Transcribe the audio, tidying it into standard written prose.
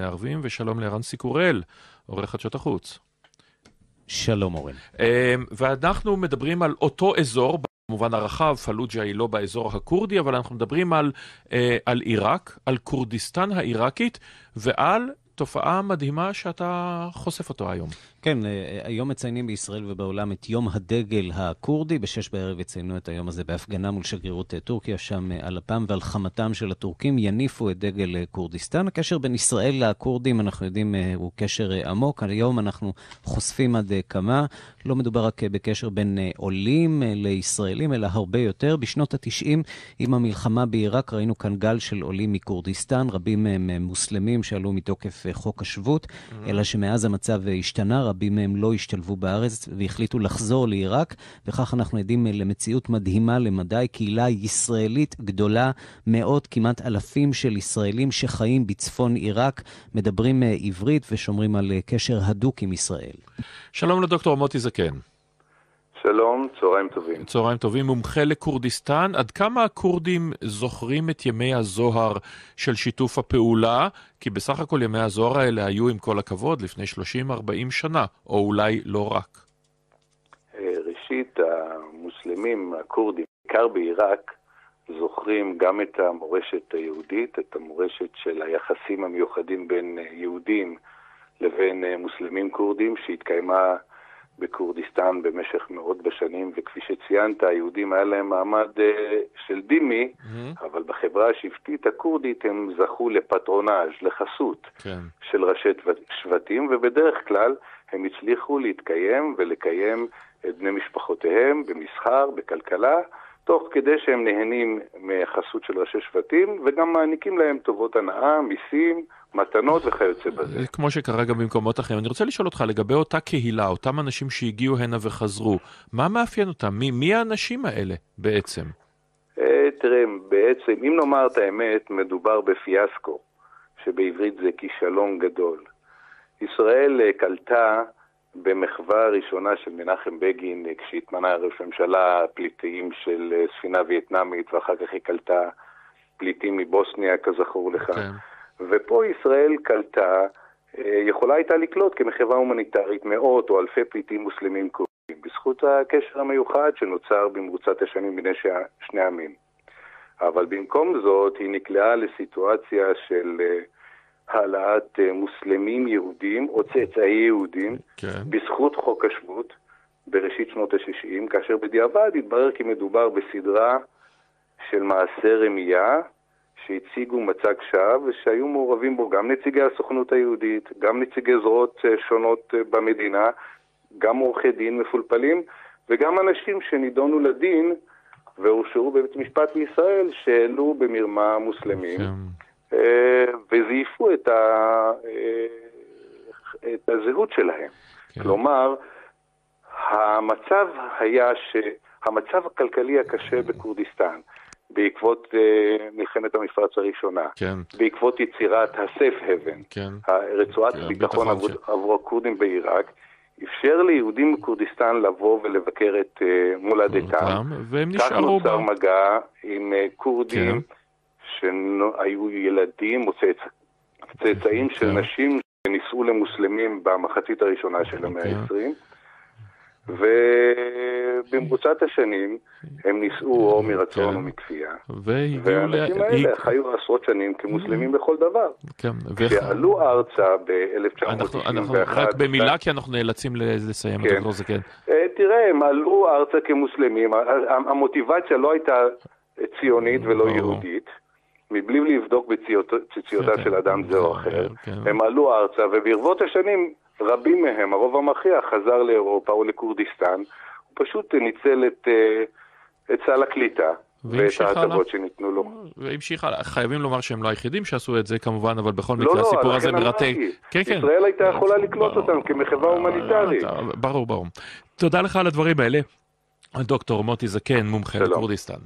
הערבים, ושלום לערן סיקורל, עורך חדשות החוץ. שלום אורן. ואנחנו מדברים על אותו אזור, במובן הרחב, פלוג'ה היא לא באזור הקורדי, אבל אנחנו מדברים על עיראק, על קורדיסטן העיראקית, ועל תופעה מדהימה שאתה חושף אותו היום. כן, היום מציינים בישראל ובעולם את יום הדגל הקורדי. ב-6 בערב יציינו את היום הזה בהפגנה מול שגרירות טורקיה, שם על אפם ועל חמתם של הטורקים יניפו את דגל קורדיסטן. הקשר בין ישראל לקורדים, אנחנו יודעים, הוא קשר עמוק. היום אנחנו חושפים עד כמה. לא מדובר רק בקשר בין עולים לישראלים, אלא הרבה יותר. בשנות ה-90, עם המלחמה בעיראק, ראינו כאן גל של עולים מקורדיסטן, רבים מהם מוסלמים שעלו מתוקף חוק השבות, אלא שמאז המצב השתנה, רבים מהם לא השתלבו בארץ והחליטו לחזור לעיראק, וכך אנחנו עדים למציאות מדהימה למדי, קהילה ישראלית גדולה, מאות, כמעט אלפים של ישראלים שחיים בצפון עיראק, מדברים עברית ושומרים על קשר הדוק עם ישראל. שלום לדוקטור מוטי זקן. שלום, צהריים טובים. צהריים טובים, מומחה לקורדיסטן. עד כמה הקורדים זוכרים את ימי הזוהר של שיתוף הפעולה? כי בסך הכל ימי הזוהר האלה היו, עם כל הכבוד, לפני 30-40 שנה, או אולי לא רק. ראשית, המוסלמים, הקורדים, בעיקר בעיראק, זוכרים גם את המורשת היהודית, את המורשת של היחסים המיוחדים בין יהודים לבין מוסלמים קורדים, שהתקיימה בקורדיסטן במשך מאות בשנים, וכפי שציינת, היהודים היה להם מעמד של דימי, אבל בחברה השבטית הקורדית הם זכו לפטרונאז', לחסות של ראשי שבטים, ובדרך כלל הם הצליחו להתקיים ולקיים את בני משפחותיהם במסחר, בכלכלה, תוך כדי שהם נהנים מחסות של ראשי שבטים, וגם מעניקים להם טובות הנאה, מיסים, מתנות וכיוצא בזה. כמו שקרה גם במקומות אחרים. אני רוצה לשאול אותך לגבי אותה קהילה, אותם אנשים שהגיעו הנה וחזרו, מה מאפיין אותם? מי האנשים האלה בעצם? תראה, בעצם, אם נאמר את האמת, מדובר בפיאסקו, שבעברית זה כישלון גדול. ישראל קלטה במחווה הראשונה של מנחם בגין, כשהתמנה ראש ממשלה, פליטים של ספינה וייטנאמית, ואחר כך היא קלטה פליטים מבוסניה, כזכור לך. ופה ישראל קלטה, יכולה הייתה לקלוט כמחווה הומניטרית מאות או אלפי פליטים מוסלמים קורדים, בזכות הקשר המיוחד שנוצר במרוצת השנים בין שני עמים. אבל במקום זאת היא נקלעה לסיטואציה של העלאת מוסלמים יהודים או צאצאי יהודים בזכות חוק השבות בראשית שנות ה-60, כאשר בדיעבד התברר כי מדובר בסדרה של מעשה רמייה שהציגו מצג שווא ושהיו מעורבים בו גם נציגי הסוכנות היהודית, גם נציגי זרועות שונות במדינה, גם עורכי דין מפולפלים וגם אנשים שנידונו לדין והורשעו בבית משפט בישראל שהעלו במרמה מוסלמים. וזייפו את הזהות שלהם. כלומר, המצב המצב הכלכלי הקשה בקורדיסטן, בעקבות מלחמת המפרץ הראשונה, בעקבות יצירת הסייף האבן, רצועת ביטחון עבור הקורדים בעיראק, אפשר ליהודים בקורדיסטן לבוא ולבקר את מולדתם. כך נוצר מגע עם קורדים, שהיו ילדים או צאצאים של נשים שנישאו למוסלמים במחצית הראשונה של המאה ה-20, ובמרוצת השנים הם נישאו או מרצון או מכפייה. והאנשים האלה חיו עשרות שנים כמוסלמים בכל דבר. כשעלו ארצה ב-1991... רק במילה, כי אנחנו נאלצים לסיים את זה. תראה, הם עלו ארצה כמוסלמים, המוטיבציה לא הייתה ציונית ולא יהודית, מבלי לבדוק בציציותיו של אדם זה או אחר. הם עלו ארצה, וברבות השנים רבים מהם, הרוב המכריע, חזר לאירופה או לקורדיסטן, הוא פשוט ניצל את סל הקליטה ואת ההטבות שניתנו לו. והמשיך הלאה. חייבים לומר שהם לא היחידים שעשו את זה כמובן, אבל בכל מקרה הסיפור הזה מרתק. ישראל הייתה יכולה לקלוט אותם כמחווה הומניטרית. ברור. תודה לך על הדברים האלה. הדוקטור מוטי זקן, מומחה לקורדיסטן.